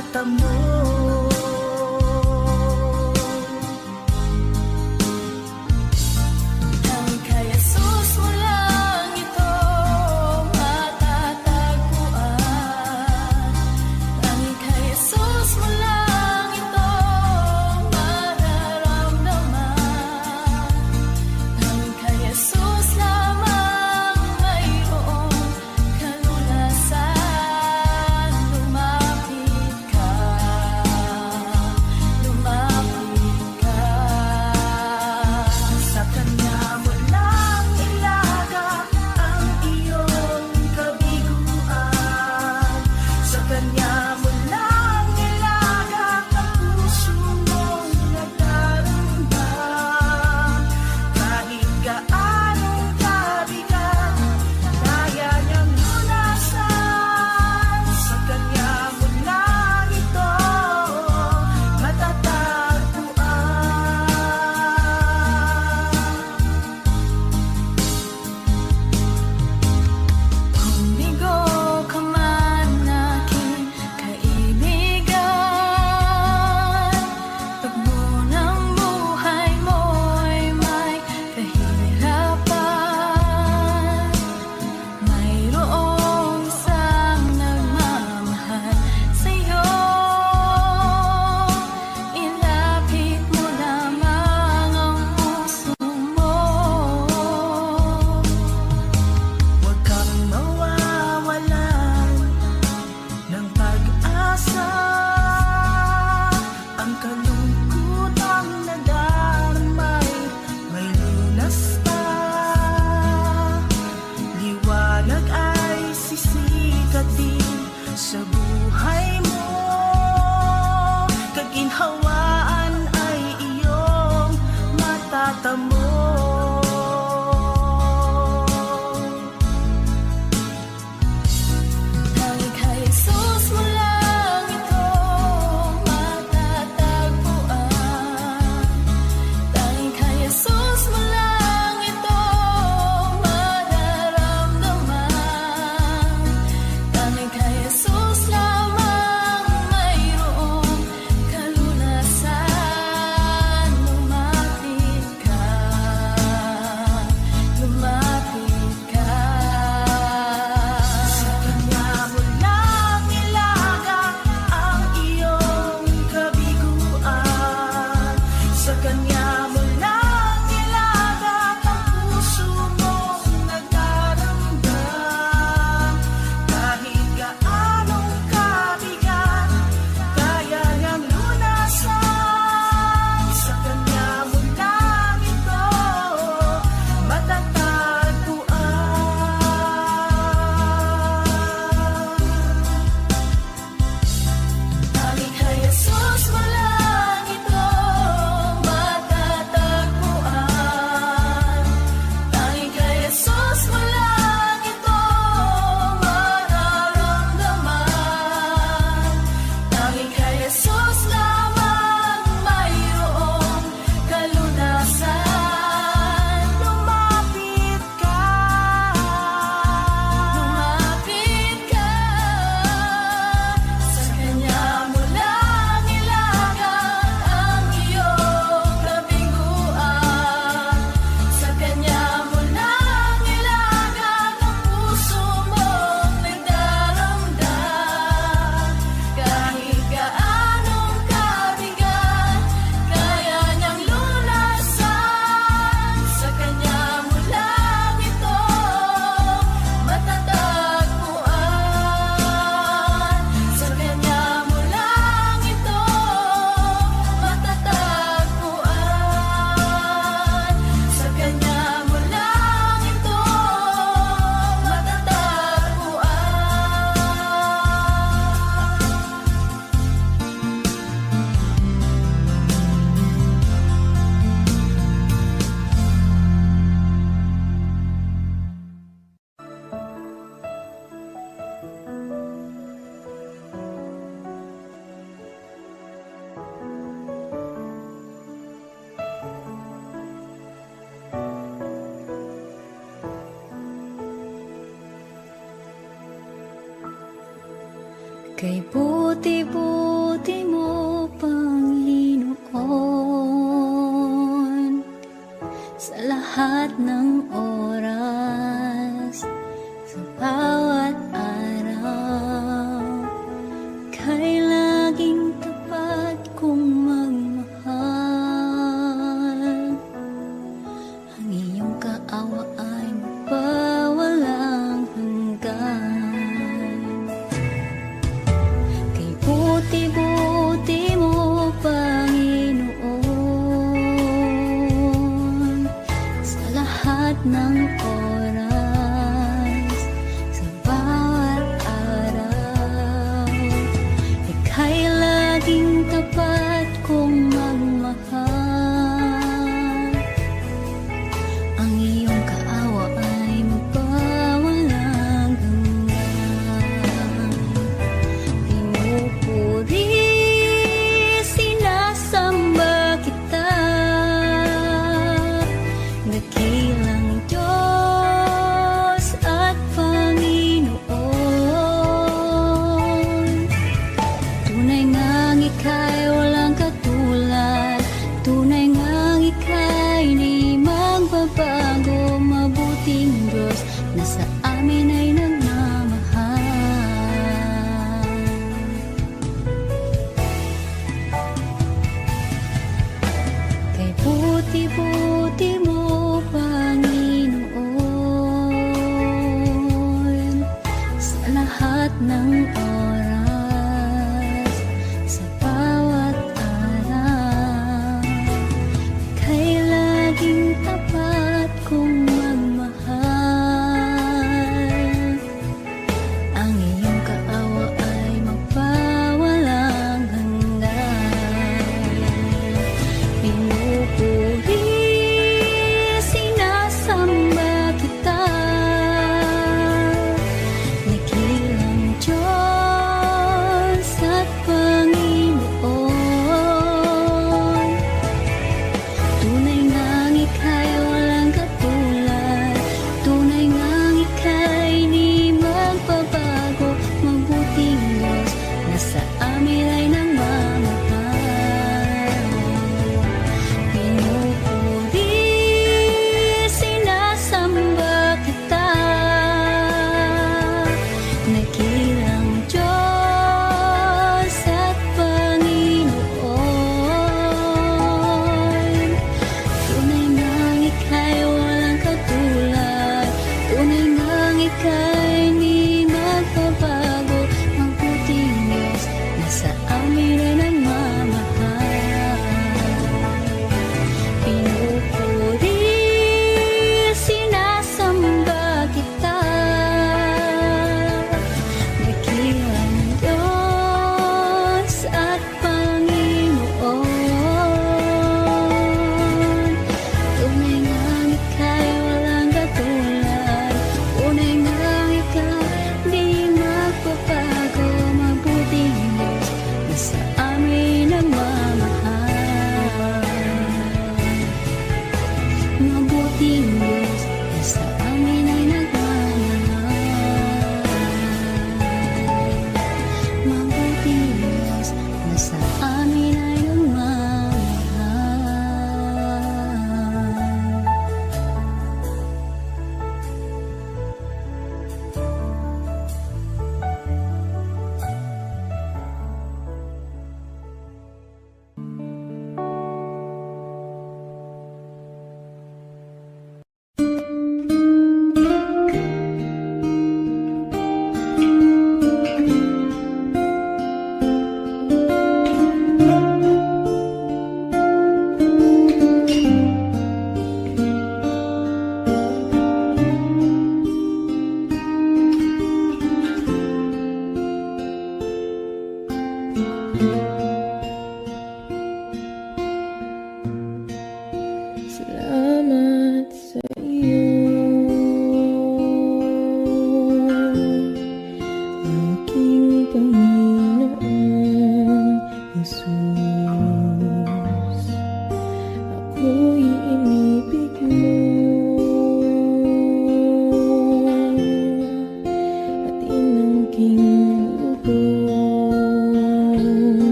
mata mo. Tanging kay Jesus mo lang ito matatagpuan. Tanging kay Jesus mo lang ito mararamdaman. Tanging kay Jesus lamang mayroong kalunasan. Lumapit ka. Kay buti-buti mo, Panginoon, sa lahat ng oras, sa bawat araw, kay laging tapat kong magmahal. Ang iyong kaawa ay magpawalang hanggan. Kay buti-buti mo, Panginoon, sa lahat ng oras, sa bawat araw, ika'y laging tapat kong magmahal. Ang iyong kaawa ay magpawalang hanggan. Pinupuri, sinasamba kita, dakilang Diyos at Panginoon. Tunay ngang ika'y walang katulad, tunay ngang ika'y di magbabago, mabuting Diyos na sa amin ay nagmamahal. Kay buti-buti mo, Panginoon, sa lahat ng oras, sa bawat araw, kay laging tapat kong magmahal. Ang iyong kaawa ay magpawalang hanggan. Pinupuri, sinasamba kita, dakilang Diyos at Panginoon. Tunay ngang ika'y walang katulad, tunay ngang ika'y di magbabago, mabuting Diyos na sa amin ay nagmamahal. Pinupuri, sinasamba kita, dakilang Diyos at Panginoon. Tunay ngang ika'y walang katulad, tunay ngang ika'y di magbabago, mabuting Diyos na sa amin ay nagmamahal. Pinupuri, sinasamba kita, dakilang Diyos at Panginoon. Tunay ngang ika'y walang katulad, tunay ngang ika'y di magbabago, mabuting Diyos na sa amin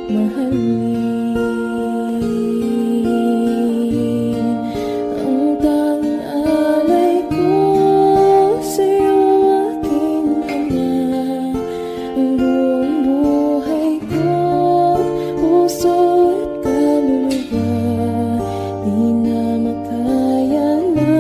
mahalin. Ang tanging alay ko sa'yo, aking Ama. Ang buong buhay ko, puso at kaluluwa, di na makaya na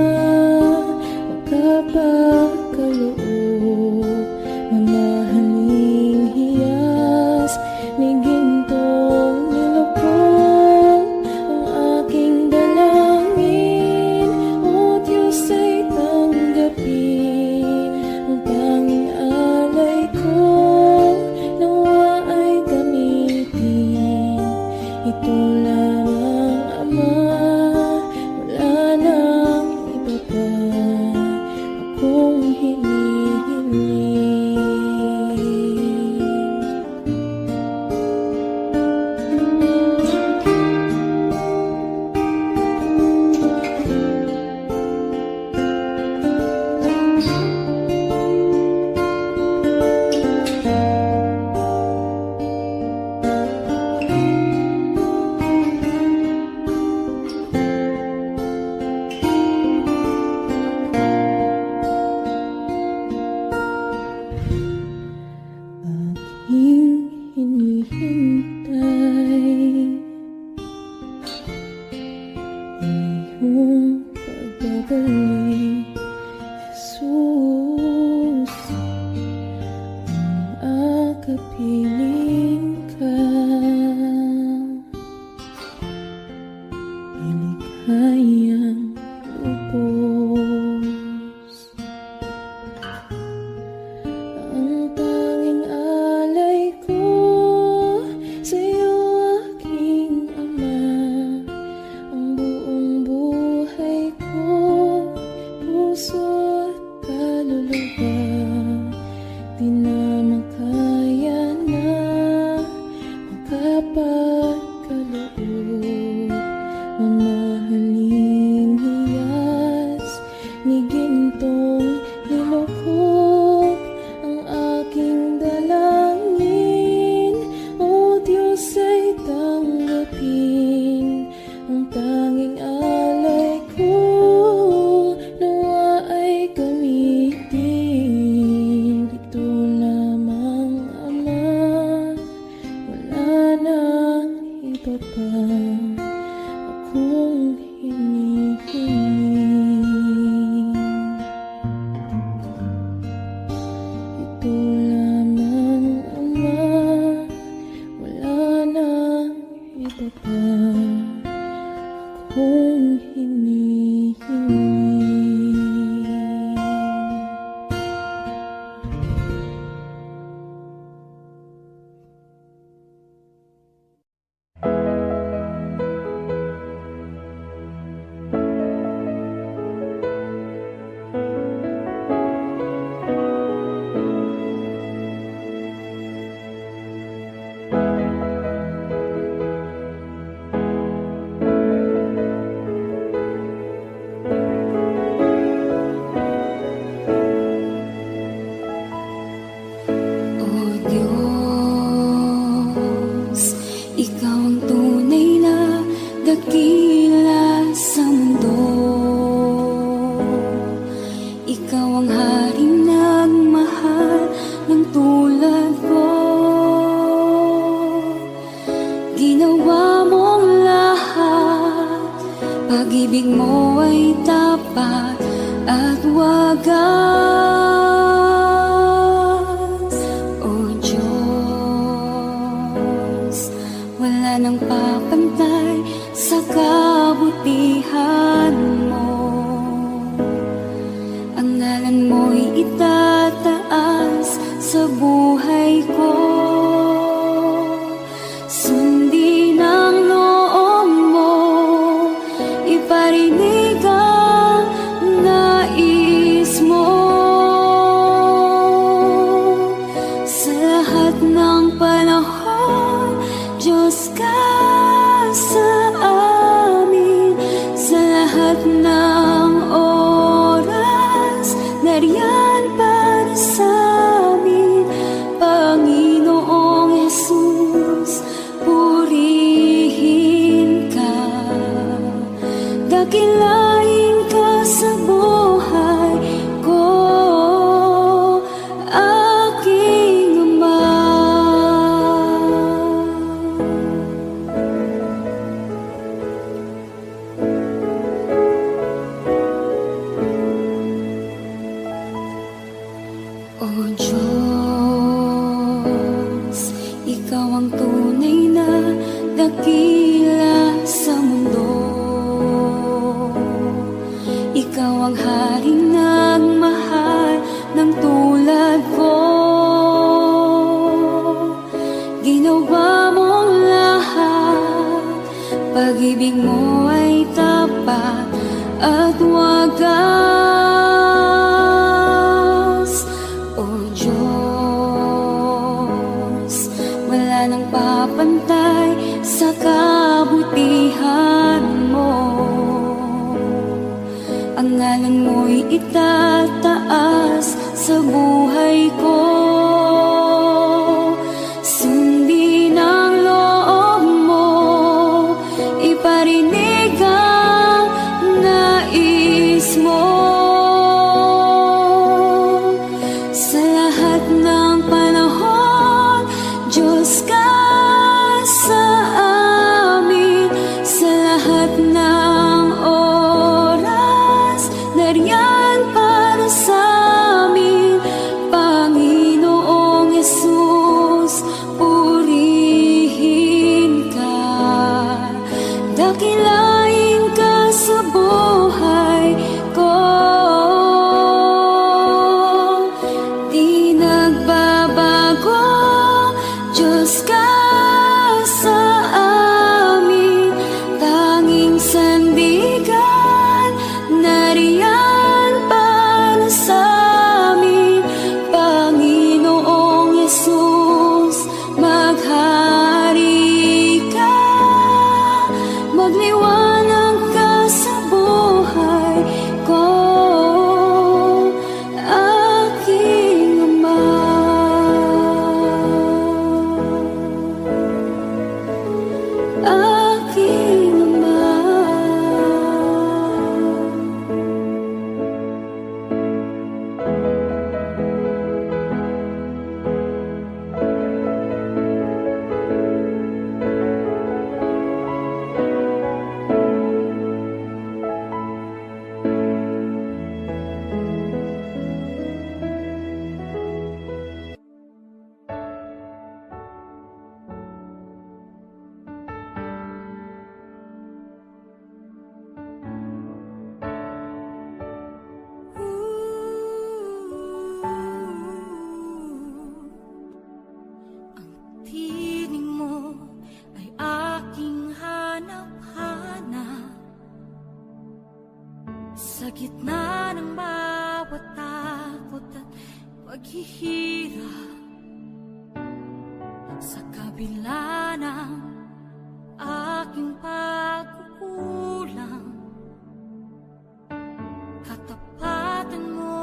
magkapagkaloob. Mamahaling hiyas ni gintong nilukod, ang aking dalangin, o Diyos ay tanggapin. Ang tanging alay ko, nawa ay gamitin. Ito lamang, Ama, wala nang iba pa akong hinihiling. Aking hinihintay iyong pagbabalik, Jesus. Ang akapiling ka, iligayang lubos. Ang tanging alay ko sa'yo, aking Ama. Ang buong buhay ko, puso at kaluluwa, di na makaya na magkapagkaloob. Mamahaling hiyas ni gintong nilukod, ang aking dalangin, o Diyos ay tanggapin. Ang tanging alay ko, nawa ay gamitin. Ito lang Diyos, Ikaw ang tunay na dakila sa mundo. Ikaw ang haring nagmahal ng tulad ko. Ginawa mong lahat, pag-ibig mo ay tapat at wagas. O Diyos, wala nang papantay sa kabutihan mo. Ang ngalan mo'y itataas sa buhay ko. Sundin ang loob mo, iparinig ang nais mo. Sa lahat ng panahon, Diyos ka sa amin. Sa lahat ng oras, nariyan para sa amin. Panginoong Yesus, purihin ka. Dakilain ka sa buhay ko. Di nagbabago, Diyos ka sa amin. Tanging sandigan, nariyan para sa amin. Panginoong Yesus, maghari ka. Magliwanag ka sa buhay ko, aking Ama. Aking Ama. Ang tinig mo ay aking hanap-hanap. Sa gitna ng bawat takot at paghihirap, sa kabila ng aking pagkukulang, katapatan mo,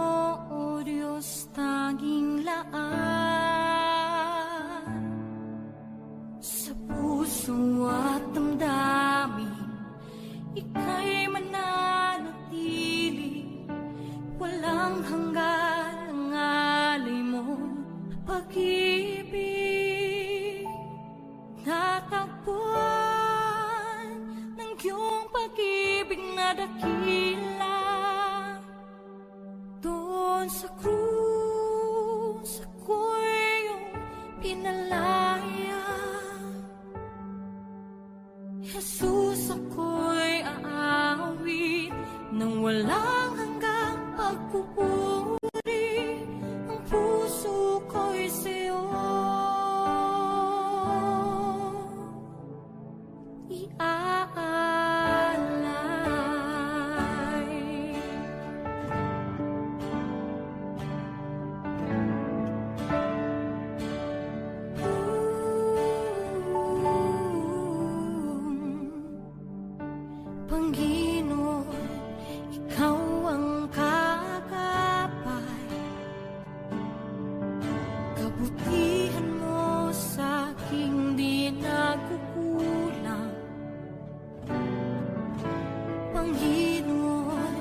O Diyos, tanging laan. Sa puso at damdamin, ika'y mananatili. Walang hanggan ang alay mo, pag-ibig. Natagpuan ng iyong pag-ibig na dakila. Doon sa krus, ako'y iyong pinalaya. Jesus, ako'y aawit nang walang hanggang pagpupuri. Ang puso ko'y sa'yo iaalay. Panginoon, Ikaw ang kagapay. Kabutihan mo sa aking di nagkukulang. Panginoon,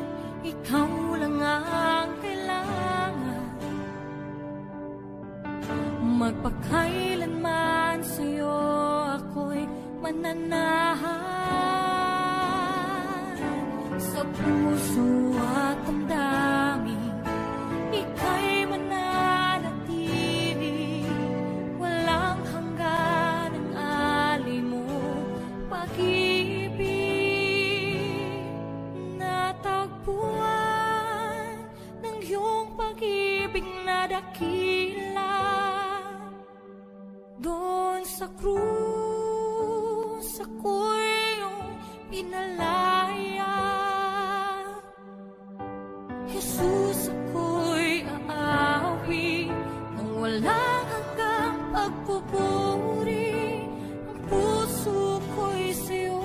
Ikaw lang ang kailangan. Magpakailanman sa'yo ako'y mananahan. Sa puso at damdamin, ika'y mananatili. sa krus ako'y iyong pinalaya. Jesus, ako'y aawi ng walang hanggang pagpupuri. Ang puso ko'y sa'yo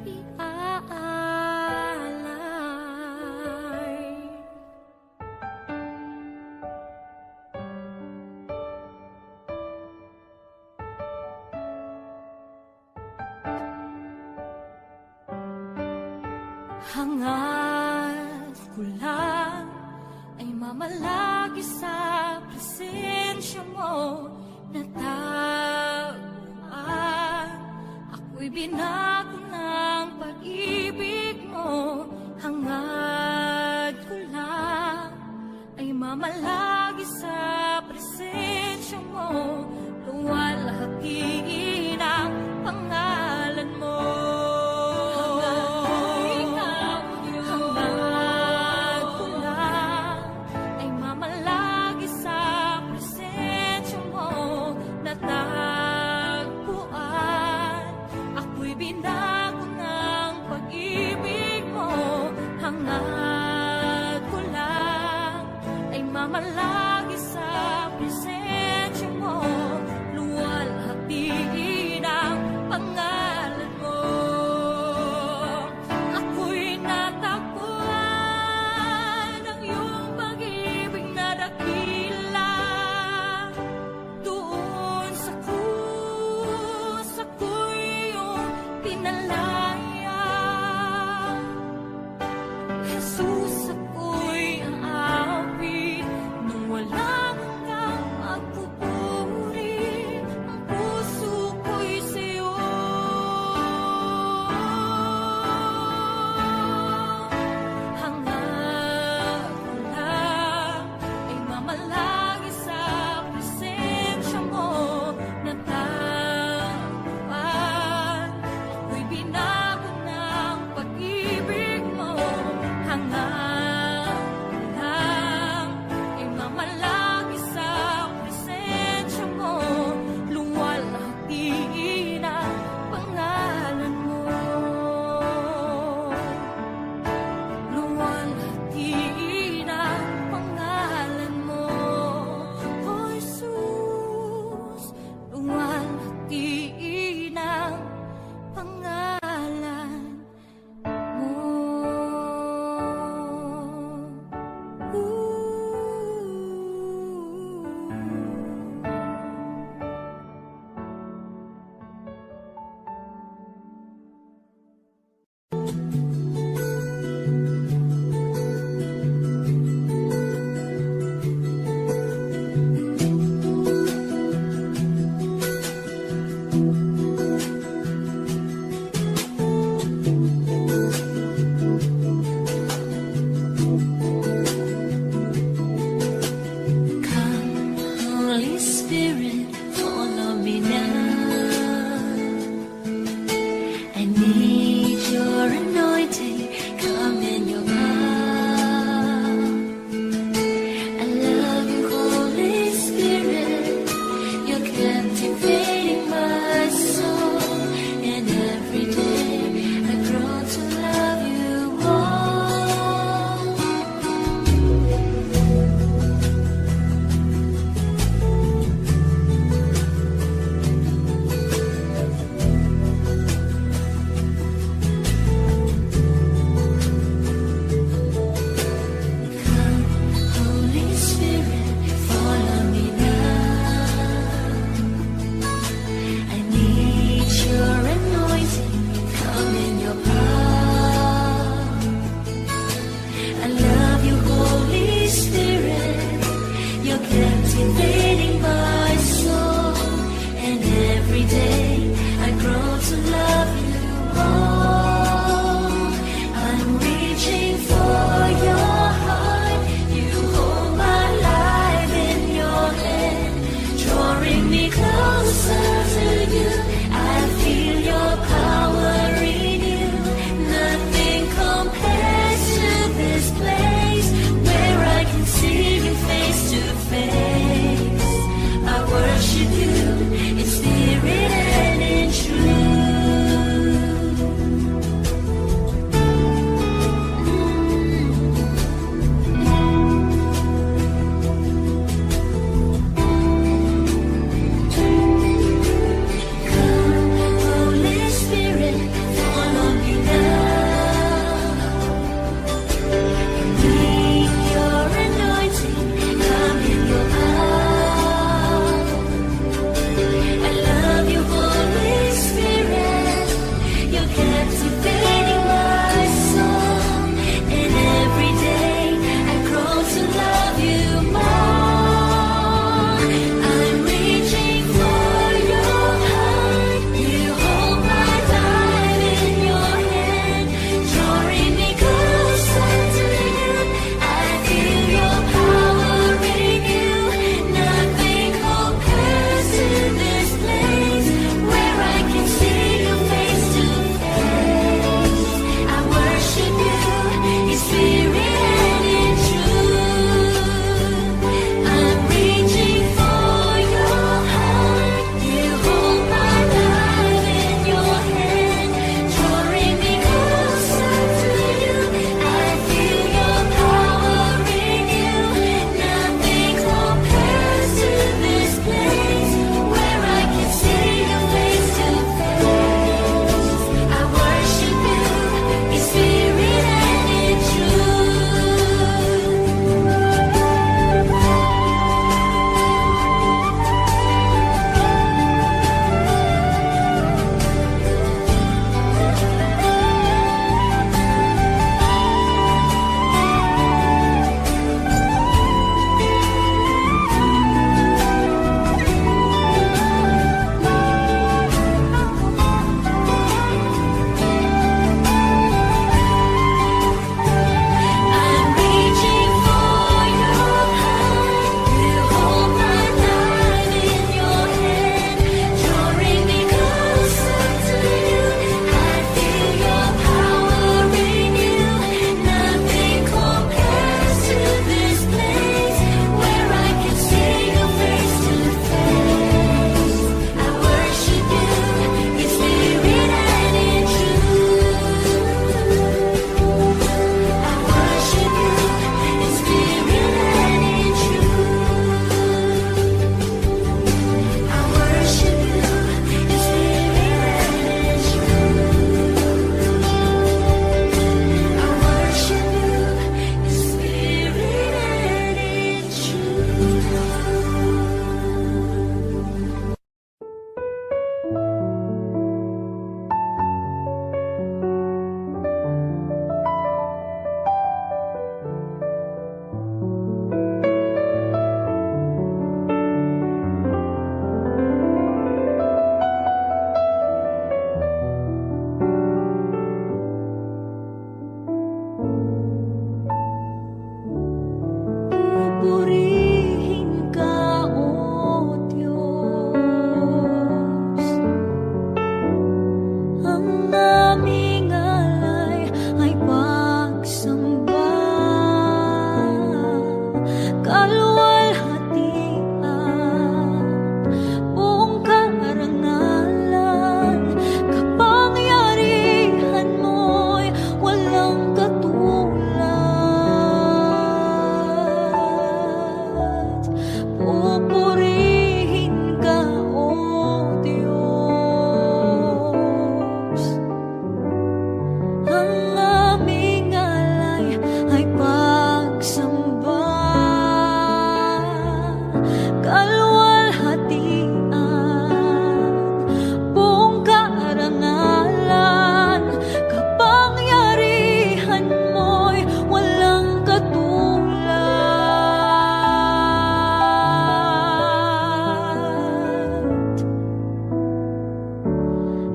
iaalay. Hangad ko lang ay mamalagi sa presensya mo na taguan. Ako'y binago ng pag-ibig mo. Hangad ko lang ay mamalagi sa presensya mo. Luwalhatiin ang pangalan mo. Binago ng pag-ibig mo. Hangad ko lang ay mamalagi sa presensya mo. Luwalhatiin ang pangalan mo. Ako'y natakbuhan ng iyong pag-ibig na dakila. Doon sa krus ako'y pinalaya. Jesus, ako'y aawi ng Pupurihin ka, O Diyos. Ang aming alay ay pagsamba, kaluwalhatian, buong karangalan, kapangyarihan mo'y walang katulad. Pupurihin ka, O Diyos. Ang aming alay ay pagsamba, kaluwalhatian, buong karangalan, kapangyarihan mo'y walang katulad.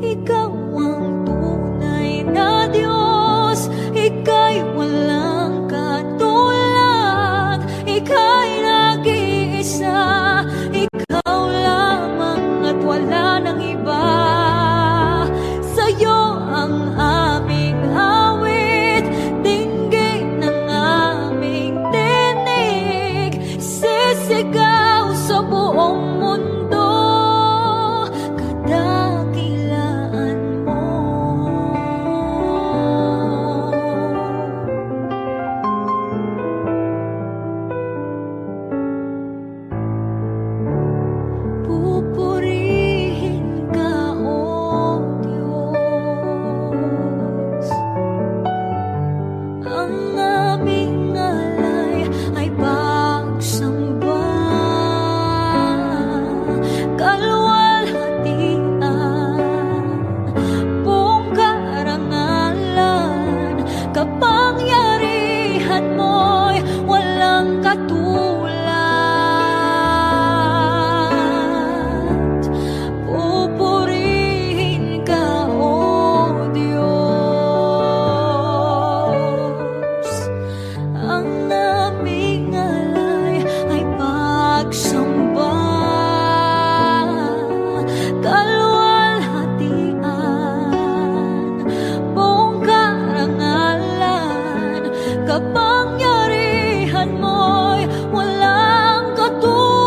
Ikaw ang tunay na Diyos, Ika'y walang katulad, Ika'y nag-iisa, Ikaw lamang at wala nang iba. Sa'yo ang aming awit, dinggin ng aming tinig, sisigaw sa buong mundo, kadakilaan mo. Pupurihin ka, O Diyos. Ang aming alay ay pagsamba, kaluwalhatian, buong karangalan, kapangyarihan mo'y walang katulad. Pupurihin ka, O Diyos. Ang aming alay ay pagsamba, kaluwalhatian, buong karangalan, kapangyarihan mo'y walang katulad.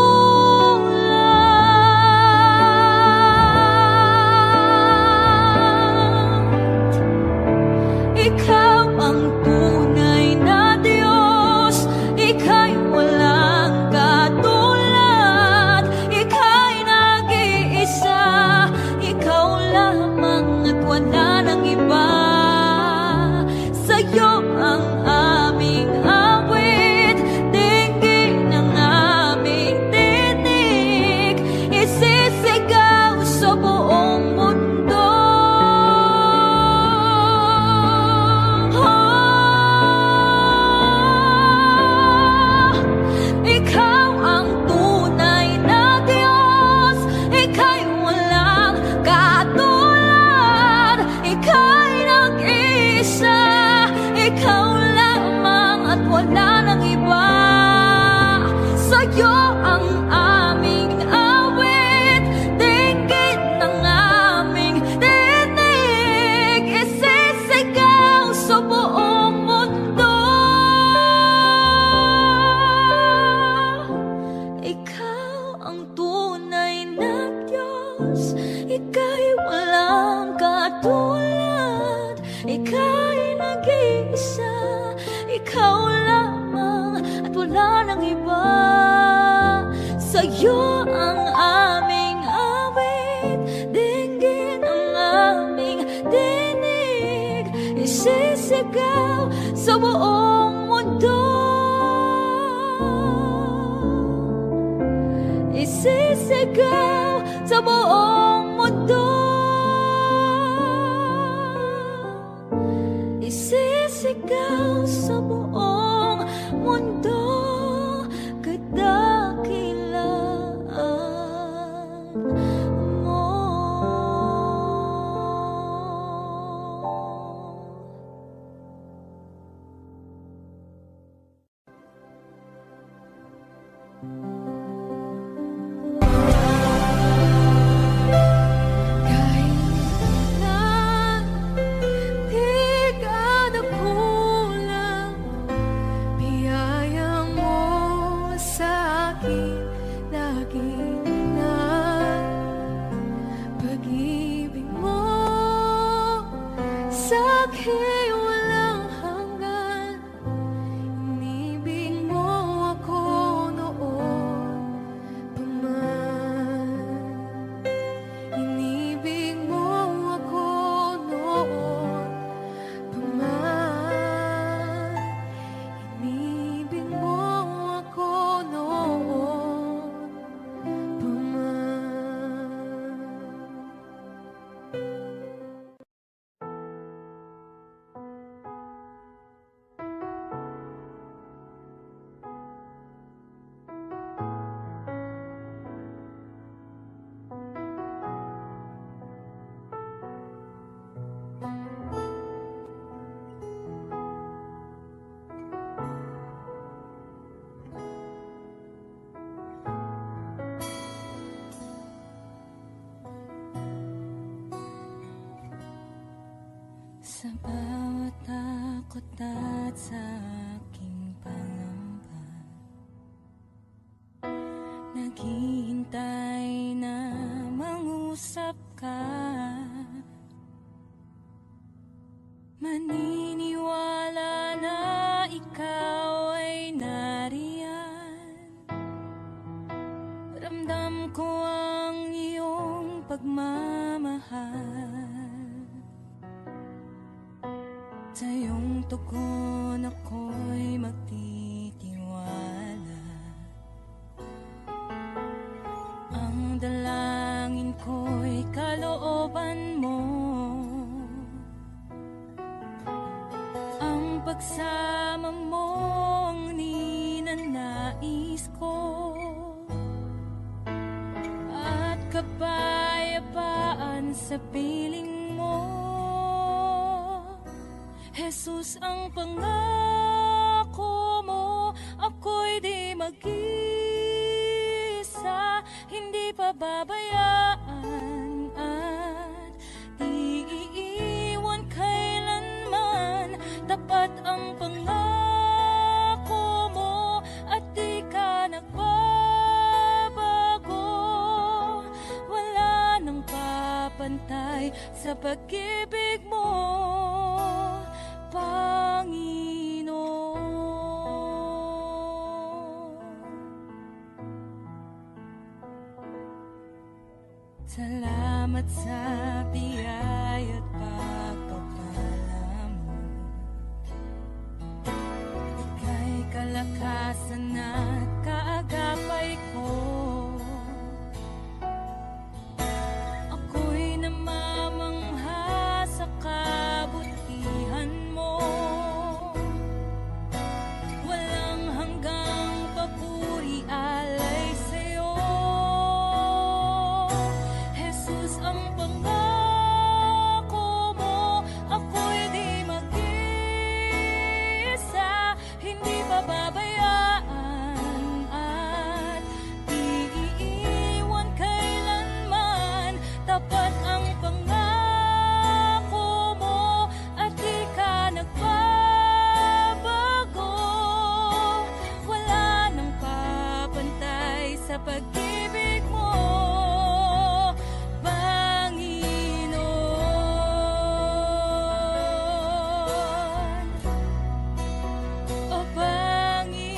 Ikaw ang tunay na Diyos, Ika'y walang katulad, Ika'y nag-iisa, Ikaw lamang at wala nang iba. Sa'yo ang aming awit, dinggin ng aming tinig, isisigaw sa buong mundo. Ikaw ang tunay na Diyos, Ika'y walang katulad, Ika'y nag-iisa, Ikaw lamang at wala nang iba. Sa'yo ang aming awit, dinggin ng aming tinig, isisigaw sa buong mundo. Ikaw ang tunay na Diyos, Ika'y walang katulad, Ika'y nag-iisa, Ikaw lamang at wala nang iba. Sa'yo ang aming awit, dinggin ang aming tinig, isisigaw sa buong mundo. Isisigaw sa buong mundo. Isisigaw sa buong mundo, kadakilaan mo. Kailan di ka nagkulang, biyaya mo sa akin lagi na pag-ibig mo sa akin walang hanggan. Inibig mo ako noon pa man. Inibig mo ako noon pa man. Inibig mo ako noon pa man. Sa bawat takot at sa aking pangamba, naghihintay na mangusap ka. Maniniwala na ikaw ay nariyan. Ramdam ko ang iyong pagmamahal. Sa iyong tugon ako'y magtitiwala. Ang dalangin ko'y kalooban mo. Ang pagsama mo ang ninanais ko. At kapayapaan sa piling mo. Jesus, ang pangako mo, ako'y di mag-isa, hindi pababayaan at di iiwan kailanman. Tapat ang pangako mo at di ka nagbabago. Wala nang papantay sa pag-ibig mo, Panginoon. Salamat sa biyaya at pagpapala mo. Ika'y kalakasan at kaagapay ko. Ako'y namamangha sa kabutihan mo. Walang hanggang papuri alay sa'yo. Jesus, ang pangako mo, ako'y di mag-isa, hindi pababayaan at di iiwan kailanman. Tapat ang pangako mo at di ka nagbabago. Wala nang papantay sa pag-ibig mo, Panginoon. O Panginoon.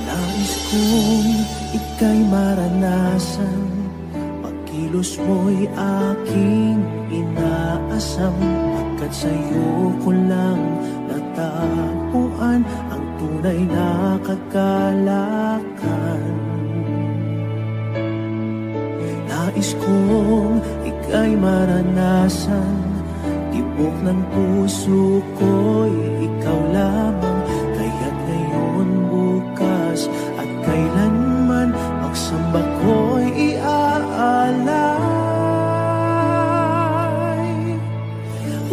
Nais kong ika'y maranasan, pagkilos mo'y aking inaasam, pagkat sa'yo ko lang natagpuan ang tunay na kagalakan. Nais kong ika'y maranasan, tibok ng puso ko'y ikaw lamang, kaya't ngayon, bukas at kailanman, pagsamba ko'y iaalay.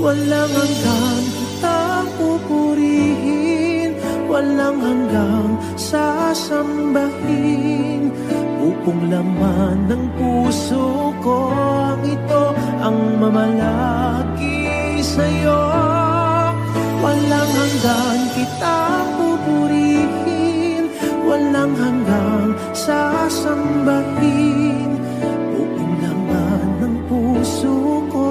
Walang hanggang kitang pupurihin, walang hanggang sasambahin. Upong laman ng puso ko ang ito ang mamalaki sa'yo. Walang hanggang kitang pupurihin, walang hanggang sasambahin. Upong laman ng puso ko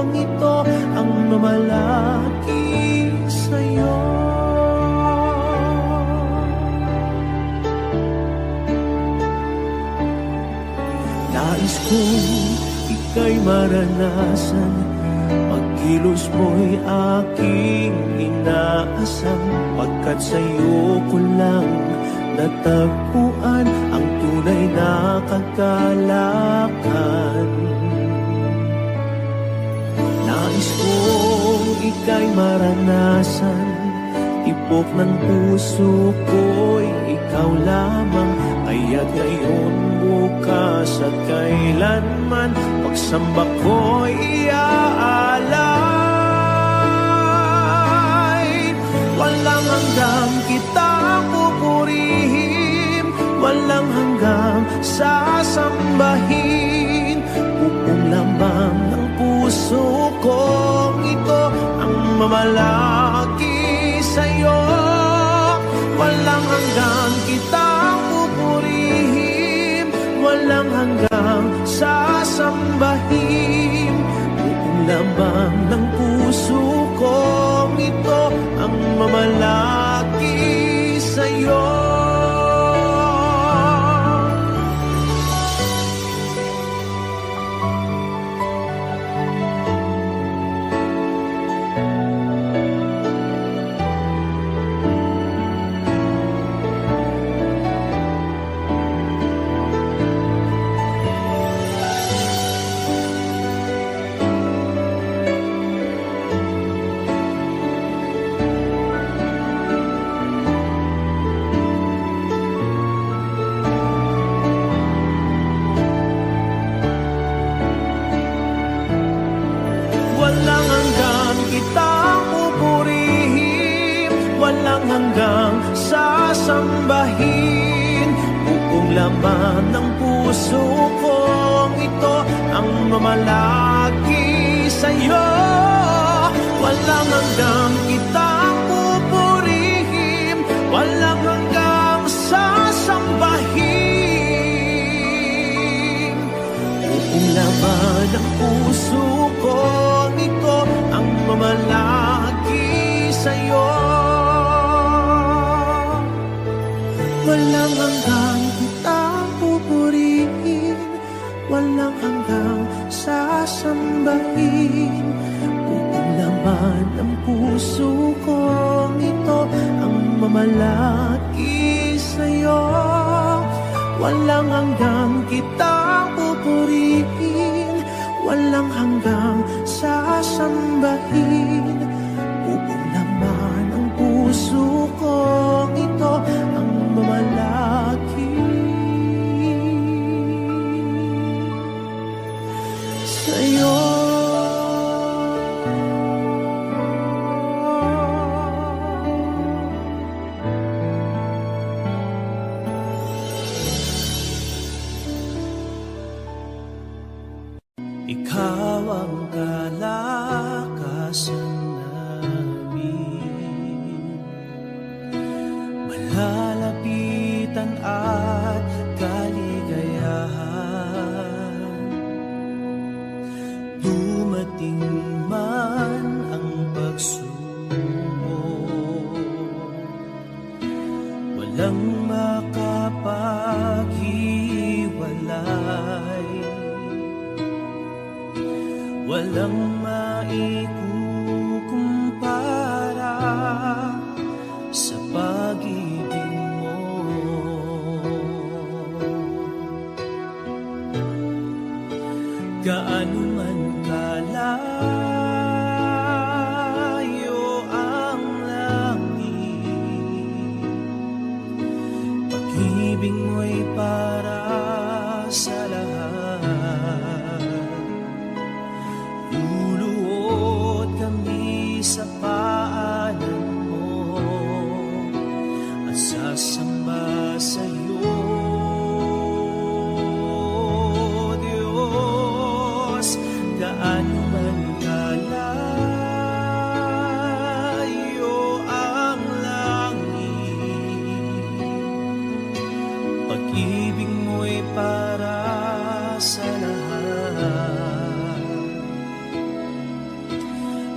ang ito ang mamalaki sa'yo. Nais kong ika'y maranasan, pagkilos mo'y aking inaasam, pagkat sa'yo ko lang natagpuan ang tunay na kagalakan. Nais kong ika'y maranasan, tibok ng puso ko'y ikaw lamang, kaya't ngayon, bukas at kailanman, pagsamba ko'y iaalay. Walang hanggang kitang pupurihin, walang hanggang sasambahin. Upong lamang ng puso kong ito ang mamalaki sa'yo. Walang hanggang kitang pupurihin, walang hanggang sasambahin. Buong laman ng puso kong ito ang mamalaki sa'yo. Walang hanggang kitang pupurihin, walang hanggang sasambahin. Buong laman ng puso kong ito ang mamalaki sa'yo. Walang hanggang kitang pupurihin, walang hanggang sasambahin. Buong laman ng puso ko ito ang mamalaki sa'yo. Walang hanggang kitang pupurihin, walang hanggang sasambahin. Buong laman ng puso ko ito ang mamalaki sa'yo. Walang hanggang kitang pupurihin, walang hanggang sasambahin. Buong laman ng puso ko ito ang mamalaki sa'yo. Ikaw ang kalakasan namin, malalapitan at kaligayahan. Dumating man ang pagsubok, walang makapaghiwalay, walang maikukumpara sa pag-ibig mo. Gaano man kalayo ang langit, pag-ibig mo'y para sa lahat. Luluhod kami sa paanan mo at sasamba sa'yo, Diyos. Gaano man kalayo ang langit, pag-ibig mo'y para sa lahat.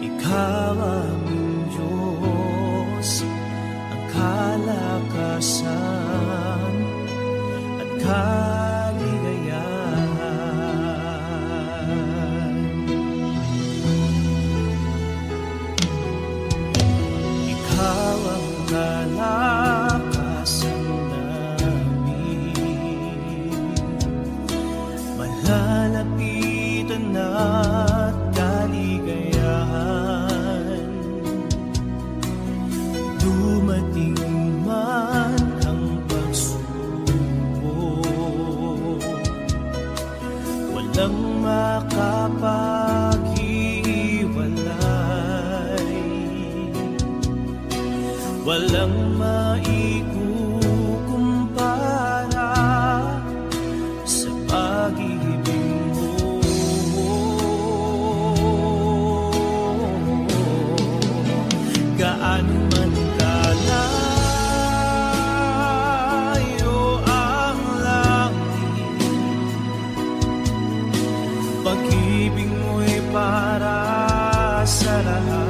Ikaw aming Diyos, ang kalakasan at kaligayahan. Ikaw ang kalakasan namin, malalapitan at kaligayahan. Dumating man ang pagsubok, walang makapaghiwalay, walang maikukumpara sa pag-ibig mo. Gaano man kalayo ang langit, pag-ibig mo'y para sa lahat.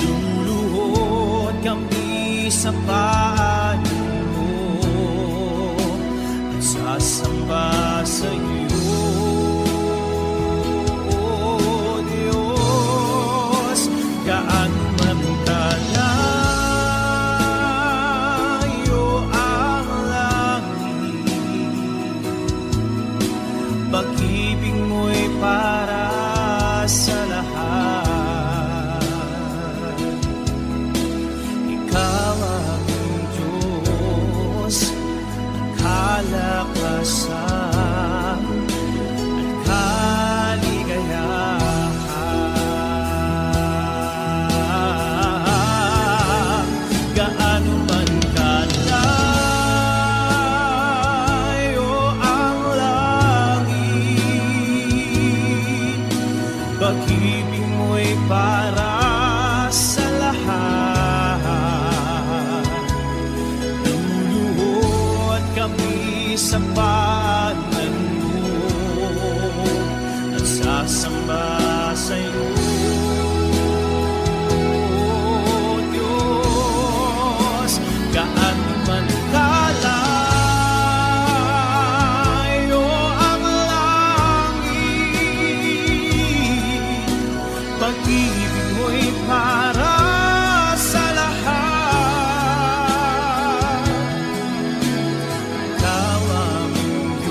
Luluhod kami sa paanan mo at sasamba sa'yo, Diyos. Gaano man kalayo ang langit, pag-ibig mo'y para sa lahat. Ikaw aming Diyos, ang kalakasan at kaligayahan. Gaano man kalayo ang langit, pag-ibig mo'y para sa lahat. Luluhod kami sa paanan mo at sasamba sa'yo, Diyos. Gaano man kalayo ang langit, pag-ibig mo'y para sa lahat. Ikaw aming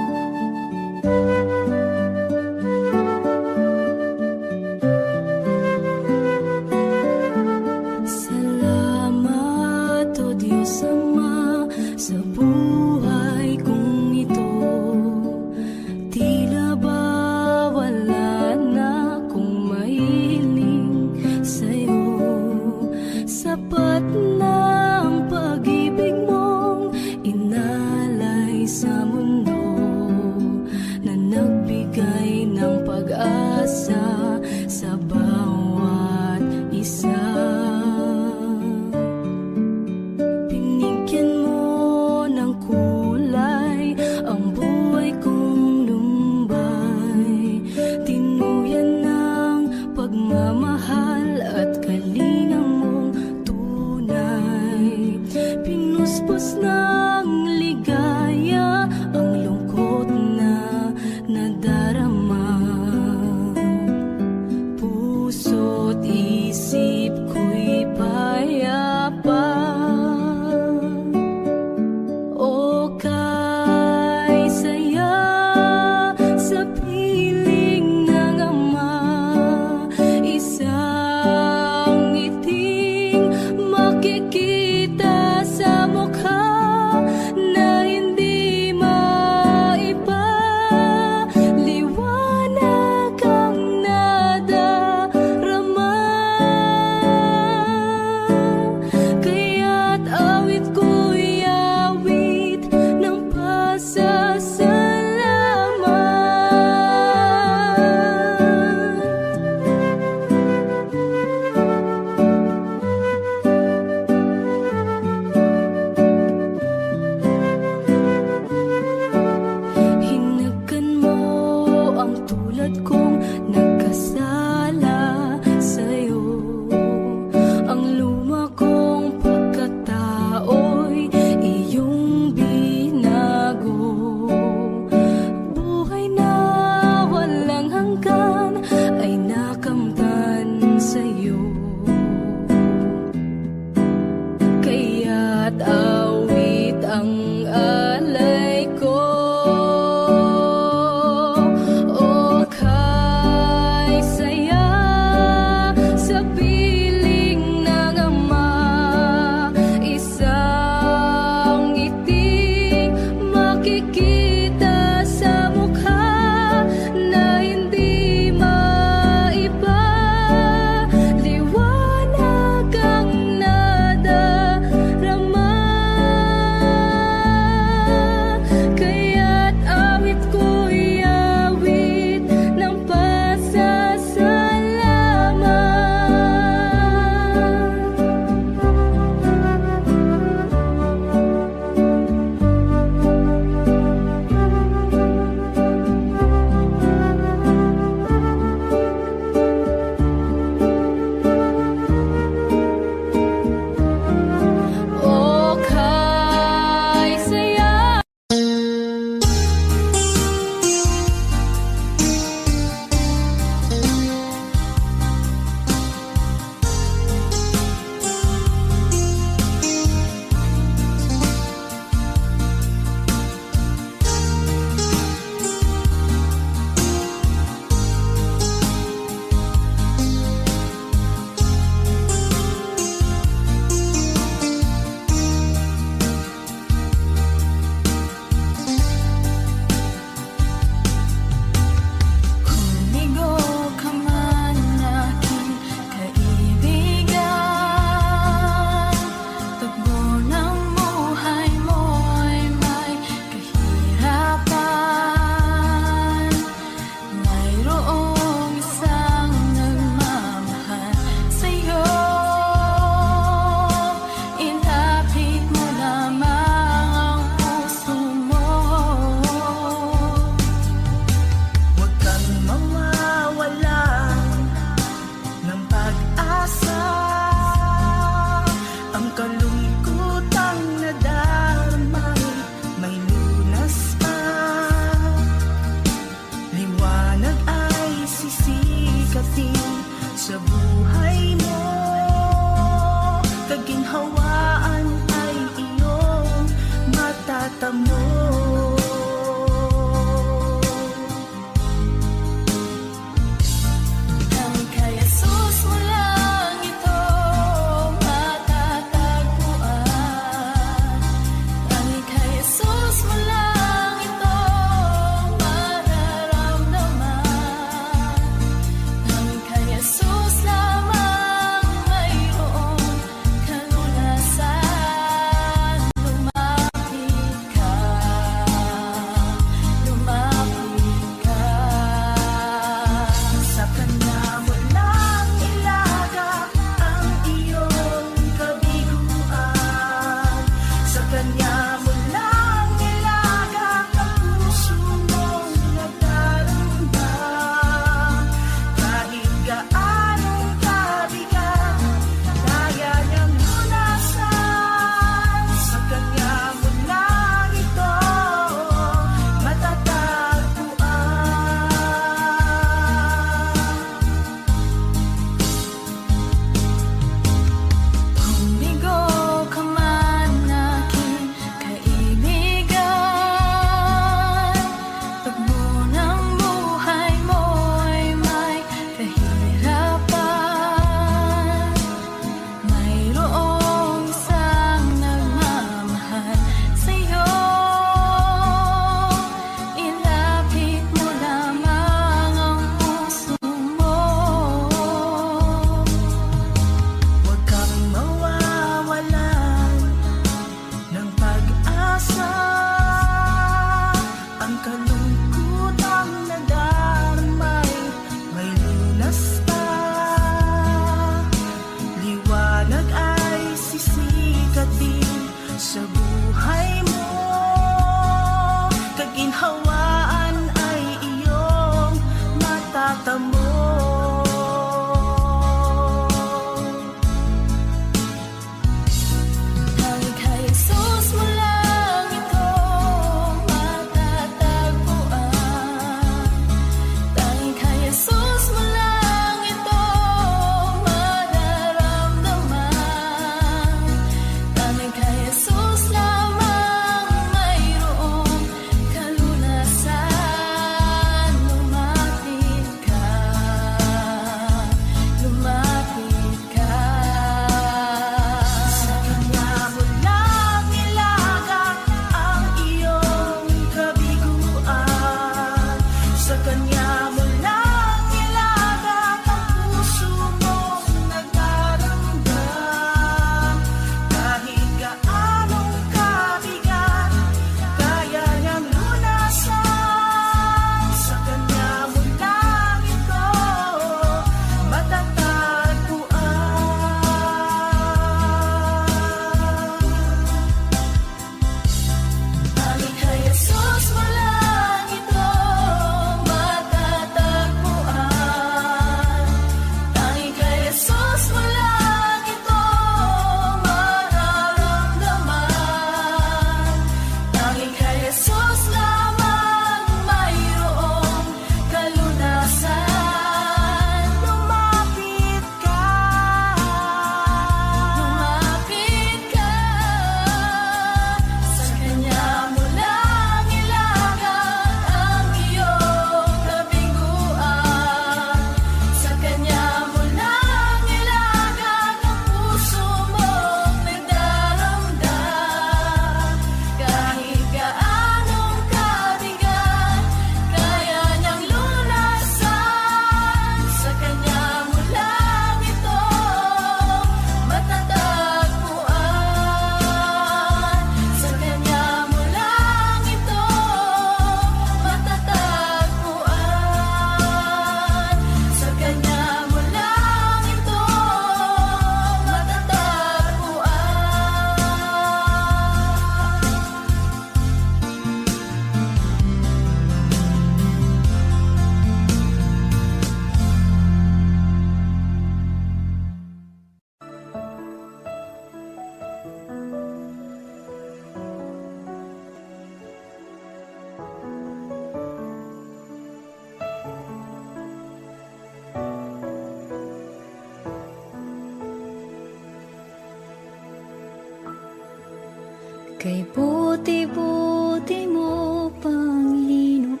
Kay buti-buti mo, Panginoon,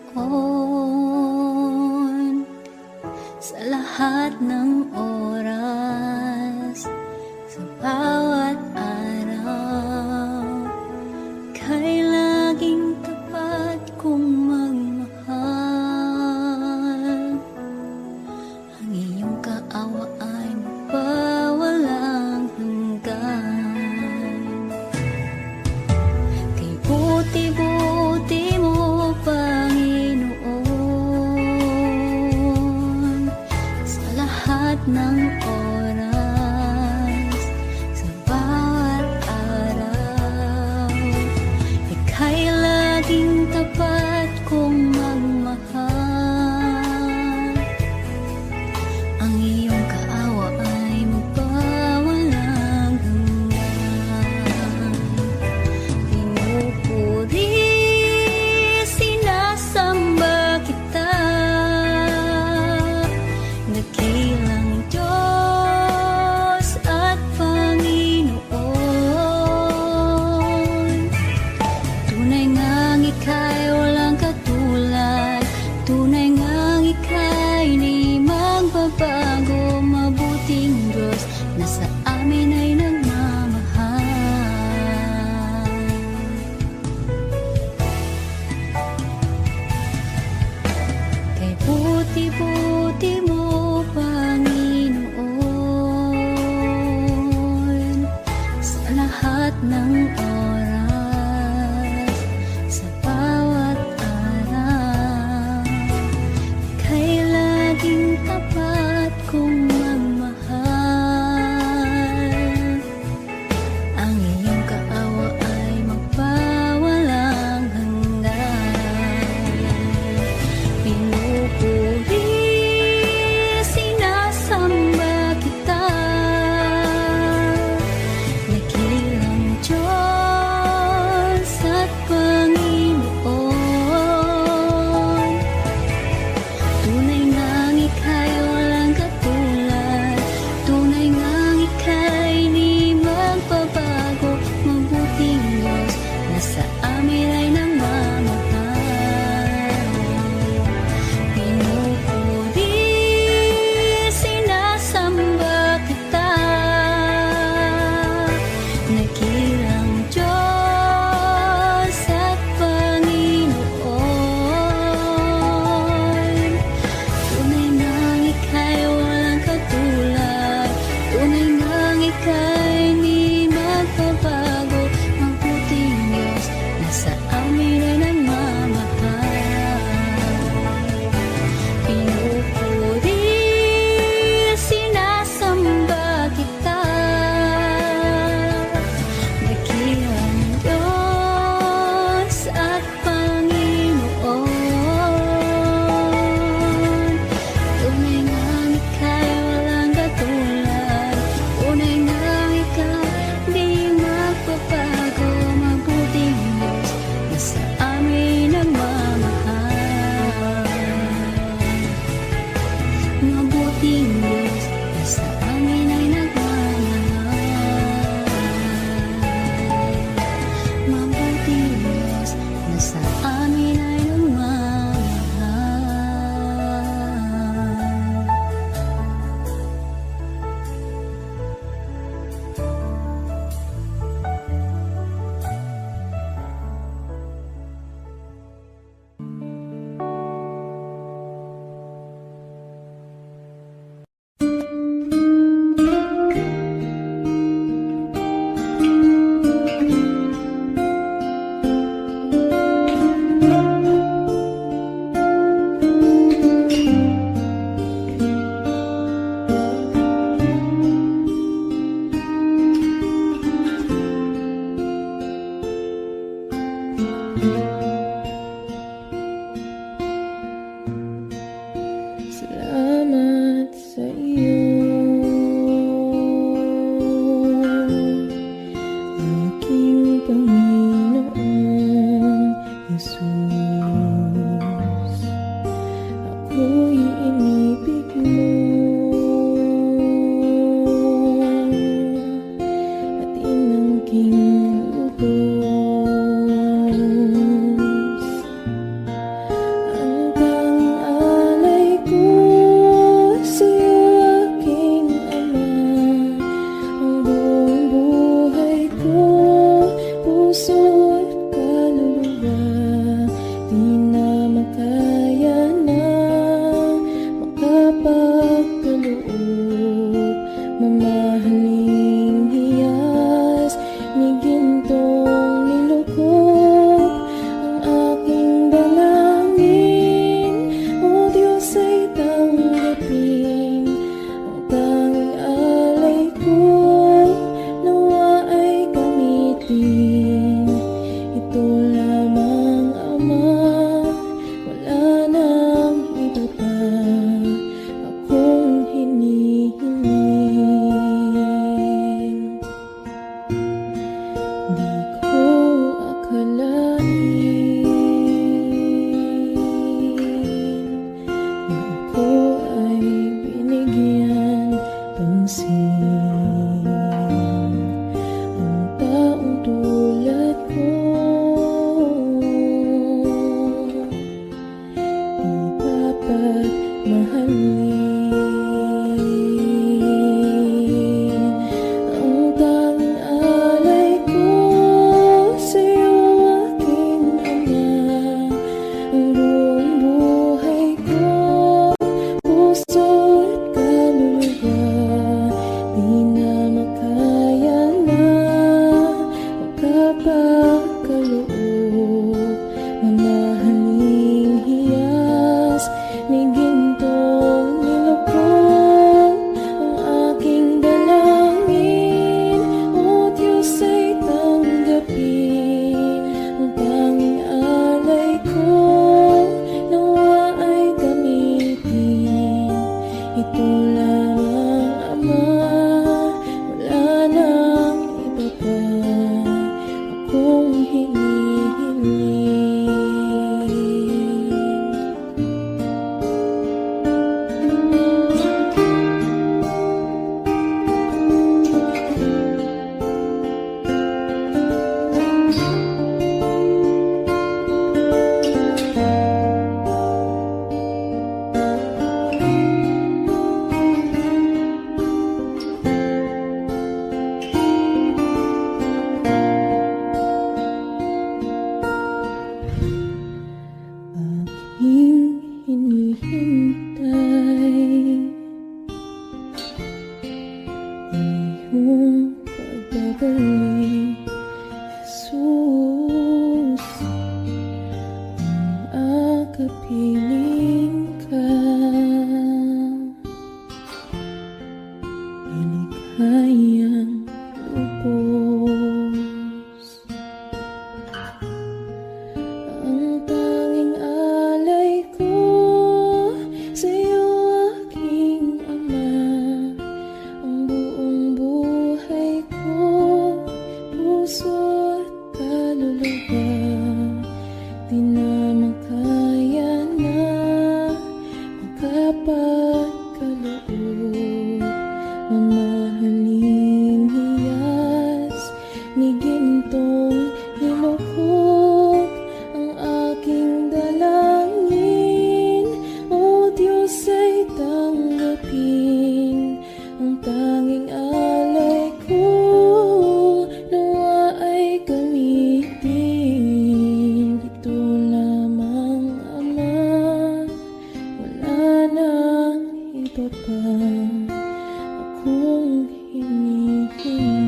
sa lahat ng oras, sa bawat araw, kay laging tapat kong magmahal. Ang iyong kaawa ay magpawalang hanggan. Kay buti-buti mo, Panginoon, sa lahat ng oras, sa bawat araw, ika'y laging tapat kong magmahal. Ang iyong kaawa ay magpawalang hanggan. Pinupuri, sinasamba kita, dakilang Diyos at Panginoon. Tunay ngang ika'y walang katulad, tunay ngang ika'y di magbabago, mabuting Diyos na sa amin ay nagmamahal. Kay buti-buti mo, Panginoon, mapansin ang taong tulad ko. Di dapat mahalin ang tanging alay ko sa'yo, aking ama. Ang buong buhay ko, puso at kaluluwa, di na makaya na magkapakaloob. Mamahaling hiyas ni gintong nilukod ang aking dalangin. O Diyos ay tanggapin ang tanging alay ko, nawa ay gamitin. Ito lamang, Ama, wala nang iba pa akong hinihiling. Aking hinihintay iyong pagbabalik, Jesus. Ang akapiling ka, ilikayang lubos. Ang tanging alay ko sa'yo, aking Ama. Ang buong buhay ko, puso at kaluluwa, di na makaya na magkapakaloob. Mamahaling hiyas ni gintong nilukod ang aking dalangin. O Diyos ay tanggapin ang tanging alay ko, nawa ay gamitin. Ito lamang, Ama, wala nang iba pa akong hinihiling.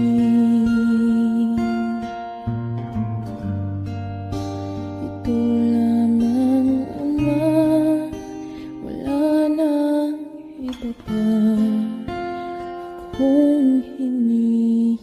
Ito lamang, Ama, wala nang iba pa akong hinihiling.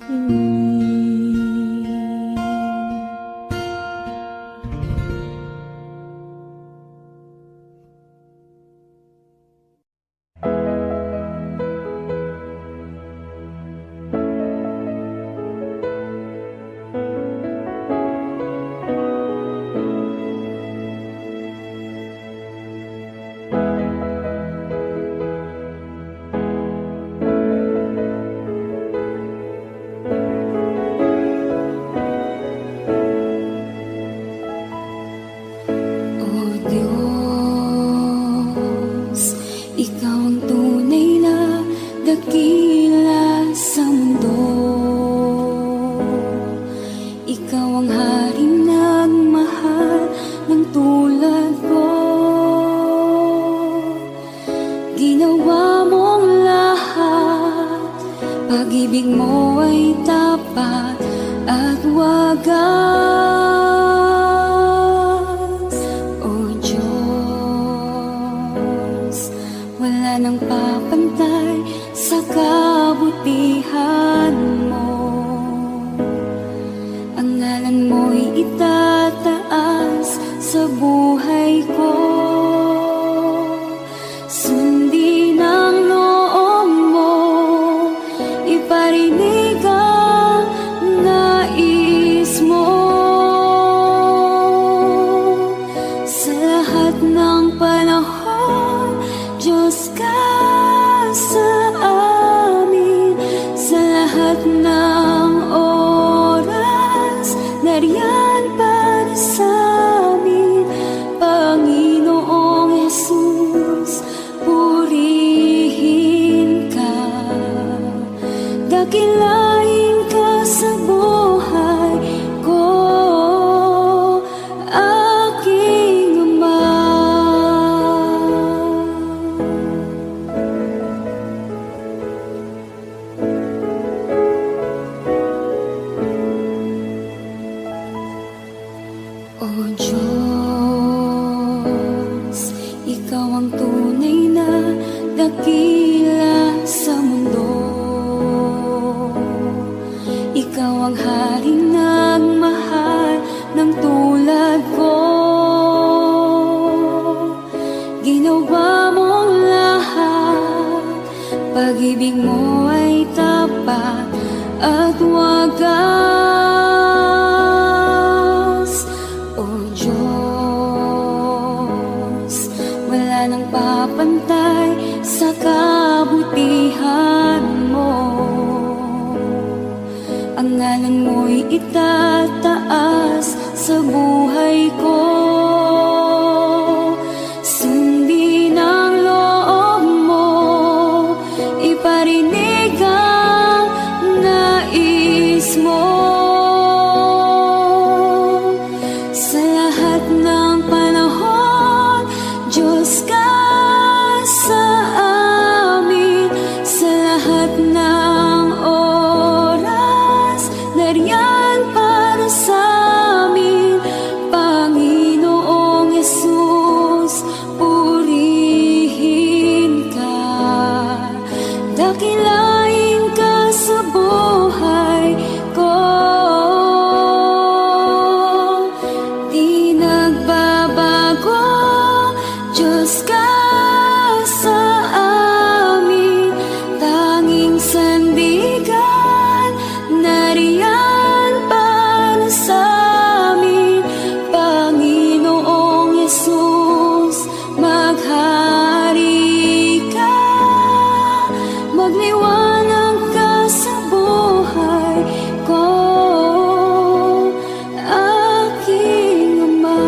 O Diyos, Ikaw ang tunay na dakila sa mundo. Ikaw ang haring nagmahal ng tulad ko. Ginawa mong lahat, pag-ibig mo ay tapat at wagas. O Diyos, wala nang papantay sa kabutihan mo. Ang ngalan mo'y itataas sa buhay ko. Sundin ang loob mo, iparinig ang nais mo. Dakilain ka sa buhay ko, aking Ama. O Diyos, Ikaw ang tunay na dakila sa mundo. Ikaw ang haring nagmahal ng tulad ko. Ginawa mong lahat, pag-ibig mo ay tapat at wagas. O Diyos, wala nang papantay sa kabutihan mo. Ang ngalan mo'y itataas sa buhay ko. Sundin ang loob mo, iparinig ang nais mo. Sa lahat ng panahon, Diyos ka sa amin. Sa lahat ng oras, nariyan para sa amin. Panginoong Yesus, purihin ka. Dakilain ka sa buhay ko. Di nagbabago, Diyos ka sa amin. Tanging sandigan, nariyan para sa amin. Panginoong Yesus, maghari ka. Magliwanag ka sa buhay ko, aking Ama.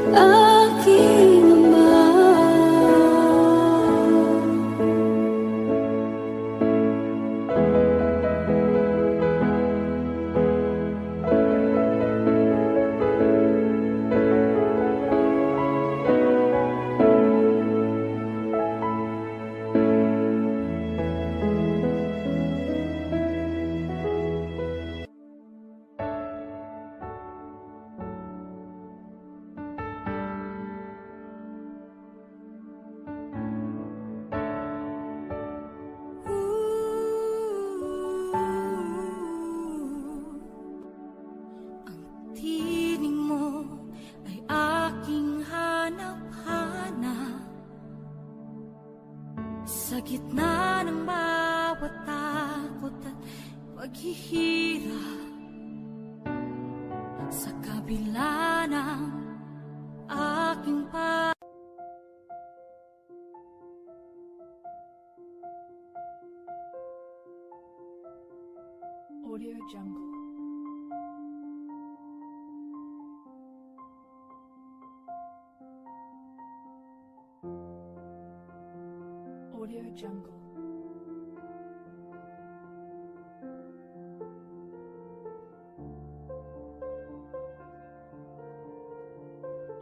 Aking Ama. Ang tinig mo ay aking hanap-hanap. Sa gitna ng bawat takot at paghihirap, sa kabila ng aking Audio Jungle. Audio Jungle.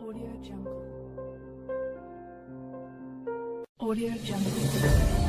Audio Jungle. Audio Jungle.